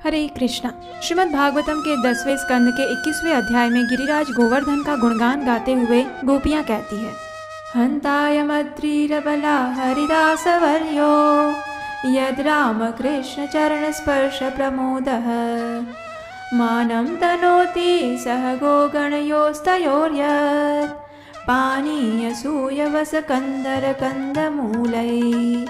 हरे कृष्णा। श्रीमद् भागवतम के 10वें स्कंद के 21वें अध्याय में गिरिराज गोवर्धन का गुणगान गाते हुए गोपियां कहती है, हंताय मद्रीरबला हरिदासवर्यो यद राम कृष्ण चरण स्पर्श प्रमोदः मानं तनोति सह गोगणयोस्तयोर्यत् पानीयसूयवस कंदर कंदमूलै।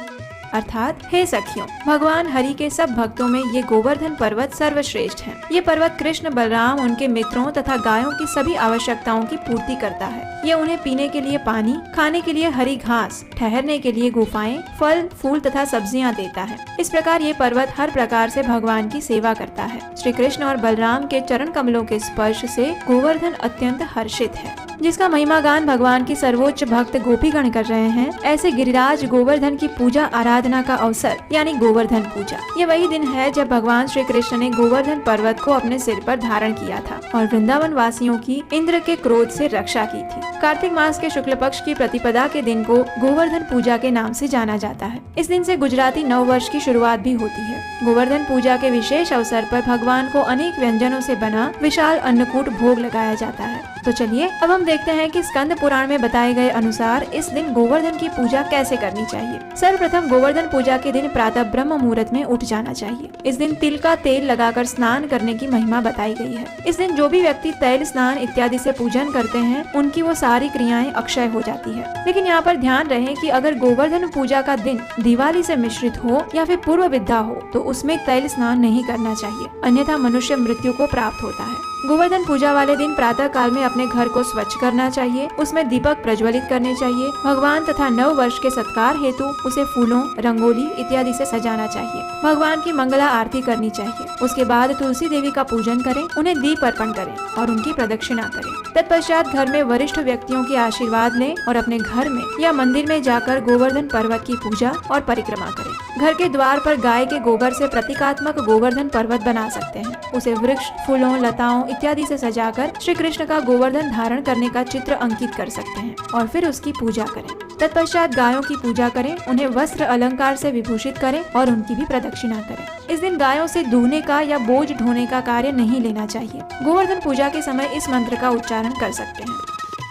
अर्थात हे सखियों, भगवान हरि के सब भक्तों में ये गोवर्धन पर्वत सर्वश्रेष्ठ है। ये पर्वत कृष्ण, बलराम, उनके मित्रों तथा गायों की सभी आवश्यकताओं की पूर्ति करता है। ये उन्हें पीने के लिए पानी, खाने के लिए हरी घास, ठहरने के लिए गुफाएं, फल फूल तथा सब्जियां देता है। इस प्रकार ये पर्वत हर प्रकार से भगवान की सेवा करता है। श्री कृष्ण और बलराम के चरण कमलों के स्पर्श से गोवर्धन अत्यंत हर्षित है, जिसका महिमा गान भगवान की सर्वोच्च भक्त गोपीगण कर रहे हैं। ऐसे गिरिराज गोवर्धन की पूजा आराधना का अवसर यानी गोवर्धन पूजा, ये वही दिन है जब भगवान श्री कृष्ण ने गोवर्धन पर्वत को अपने सिर पर धारण किया था और वृंदावन वासियों की इंद्र के क्रोध से रक्षा की थी। कार्तिक मास के शुक्ल पक्ष की प्रतिपदा के दिन को गोवर्धन पूजा के नाम से जाना जाता है। इस दिन से गुजराती नव वर्ष की शुरुआत भी होती है। गोवर्धन पूजा के विशेष अवसर पर भगवान को अनेक व्यंजनों से बना विशाल अन्नकूट भोग लगाया जाता है। तो चलिए अब हम देखते हैं कि स्कंद पुराण में बताए गए अनुसार इस दिन गोवर्धन की पूजा कैसे करनी चाहिए। सर्वप्रथम गोवर्धन पूजा के दिन प्रातः ब्रह्म मुहूर्त में उठ जाना चाहिए। इस दिन तिल का तेल लगाकर स्नान करने की महिमा बताई गई है। इस दिन जो भी व्यक्ति तैल स्नान इत्यादि से पूजन करते हैं, उनकी वो सारी क्रियाएं अक्षय हो जाती है। लेकिन यहाँ पर ध्यान रहे कि अगर गोवर्धन पूजा का दिन दिवाली से मिश्रित हो या फिर पूर्व विद्या हो तो उसमें तैल स्नान नहीं करना चाहिए, अन्यथा मनुष्य मृत्यु को प्राप्त होता है। गोवर्धन पूजा वाले दिन प्रातः काल में अपने घर को स्वच्छ करना चाहिए, उसमें दीपक प्रज्वलित करने चाहिए। भगवान तथा नव वर्ष के सत्कार हेतु उसे फूलों, रंगोली इत्यादि से सजाना चाहिए। भगवान की मंगला आरती करनी चाहिए। उसके बाद तुलसी देवी का पूजन करें, उन्हें दीप अर्पण करें और उनकी प्रदक्षिणा करें। तत्पश्चात घर में वरिष्ठ व्यक्तियों के आशीर्वाद लें और अपने घर में या मंदिर में जाकर गोवर्धन पर्वत की पूजा और परिक्रमा करें। घर के द्वार पर गाय के गोबर से प्रतीकात्मक गोवर्धन पर्वत बना सकते हैं। उसे वृक्ष, फूलों, लताओं इत्यादि से सजाकर श्री कृष्ण का गोवर्धन धारण करने का चित्र अंकित कर सकते हैं और फिर उसकी पूजा करें। तत्पश्चात गायों की पूजा करें, उन्हें वस्त्र अलंकार से विभूषित करें और उनकी भी प्रदक्षिणा करें। इस दिन गायों से दूहने का या बोझ ढोने का कार्य नहीं लेना चाहिए। गोवर्धन पूजा के समय इस मंत्र का उच्चारण कर सकते हैं,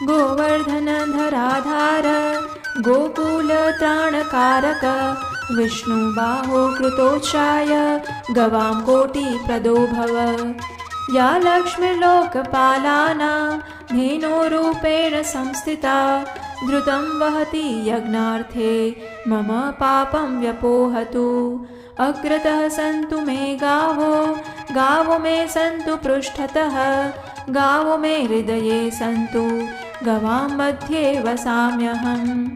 गोवर्धन धराधार गोकुल त्राणकारक विष्णु बाहो कृतोच्चाय गवां कोटि प्रदो भव या लक्ष्मीर्लोकपालानां धेनोरूपेण संस्थिता द्रुतं वहति यज्ञार्थे मम पापं व्यपोहतु अग्रतः सन्तु मे गावो मे सन्तु पृष्ठतः गावो मे हृदये सन्तु गवां मध्ये वसाम्यहम्।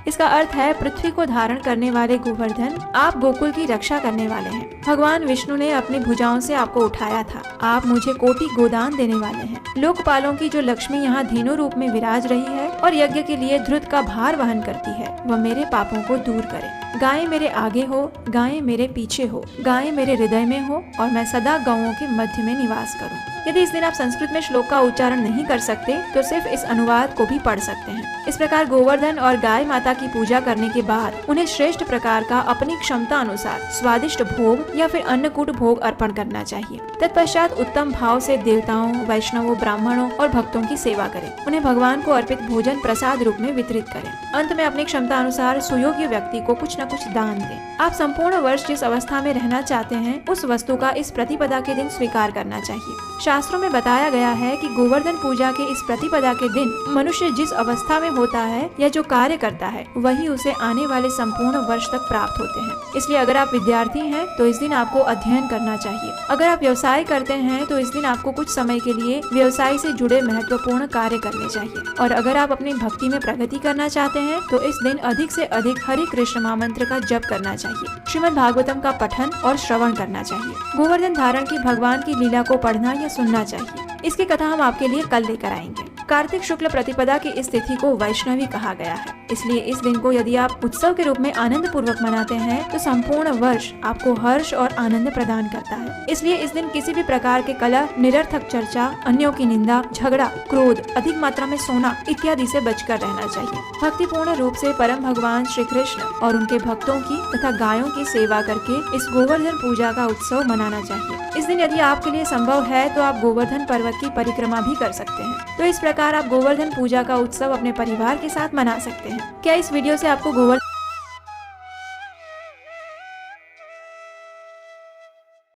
इसका अर्थ है, पृथ्वी को धारण करने वाले गोवर्धन, आप गोकुल की रक्षा करने वाले हैं। भगवान विष्णु ने अपनी भुजाओं से आपको उठाया था। आप मुझे कोटि गोदान देने वाले हैं। लोकपालों की जो लक्ष्मी यहाँ धेनु रूप में विराज रही है और यज्ञ के लिए ध्रुत का भार वहन करती है, वह मेरे पापों को दूर करे। गायें मेरे आगे हो, गायें मेरे पीछे हो, गायें मेरे हृदय में हो और मैं सदा गौओं के मध्य में निवास करूं। यदि इस दिन आप संस्कृत में श्लोक का उच्चारण नहीं कर सकते तो सिर्फ इस अनुवाद को भी पढ़ सकते हैं। इस प्रकार गोवर्धन और गाय माता की पूजा करने के बाद उन्हें श्रेष्ठ प्रकार का अपनी क्षमता अनुसार स्वादिष्ट भोग या फिर अन्नकूट भोग अर्पण करना चाहिए। तत्पश्चात उत्तम भाव से देवताओं, वैष्णवों, ब्राह्मणों और भक्तों की सेवा करें। उन्हें भगवान को अर्पित भोजन प्रसाद रूप में वितरित करें। अंत में अपनी क्षमता अनुसार सुयोग्य व्यक्ति को कुछ न कुछ दान दें। आप संपूर्ण वर्ष जिस अवस्था में रहना चाहते हैं, उस वस्तु का इस प्रतिपदा के दिन स्वीकार करना चाहिए। शास्त्रों में बताया गया है कि गोवर्धन पूजा के इस प्रतिपदा के दिन मनुष्य जिस अवस्था में होता है या जो कार्य करता है, वही उसे आने वाले संपूर्ण वर्ष तक प्राप्त होते हैं। इसलिए अगर आप विद्यार्थी हैं तो इस दिन आपको अध्ययन करना चाहिए। अगर आप व्यवसाय करते हैं तो इस दिन आपको कुछ समय के लिए व्यवसाय से जुड़े महत्वपूर्ण कार्य करने चाहिए। और अगर आप अपनी भक्ति में प्रगति करना चाहते हैं तो इस दिन अधिक से अधिक हरे कृष्ण महामंत्र का जप करना चाहिए। श्रीमद् भागवतम का पठन और श्रवण करना चाहिए। गोवर्धन धारण की भगवान की लीला को पढ़ना या सुनना चाहिए। इसकी कथा हम आपके लिए कल लेकर आएंगे। कार्तिक शुक्ल प्रतिपदा की इस तिथि को वैष्णवी कहा गया है, इसलिए इस दिन को यदि आप उत्सव के रूप में आनंद पूर्वक मनाते हैं तो संपूर्ण वर्ष आपको हर्ष और आनंद प्रदान करता है। इसलिए इस दिन किसी भी प्रकार के कलह, निरर्थक चर्चा, अन्यों की निंदा, झगड़ा, क्रोध, अधिक मात्रा में सोना इत्यादि से बचकर रहना चाहिए। भक्तिपूर्ण रूप से परम भगवान श्री कृष्ण और उनके भक्तों की तथा गायों की सेवा करके इस गोवर्धन पूजा का उत्सव मनाना चाहिए। इस दिन यदि आपके लिए संभव है तो आप गोवर्धन पर्वत की परिक्रमा भी कर सकते हैं। तो इस प्रकार आप गोवर्धन पूजा का उत्सव अपने परिवार के साथ मना सकते हैं। क्या इस वीडियो से आपको गोवर्धन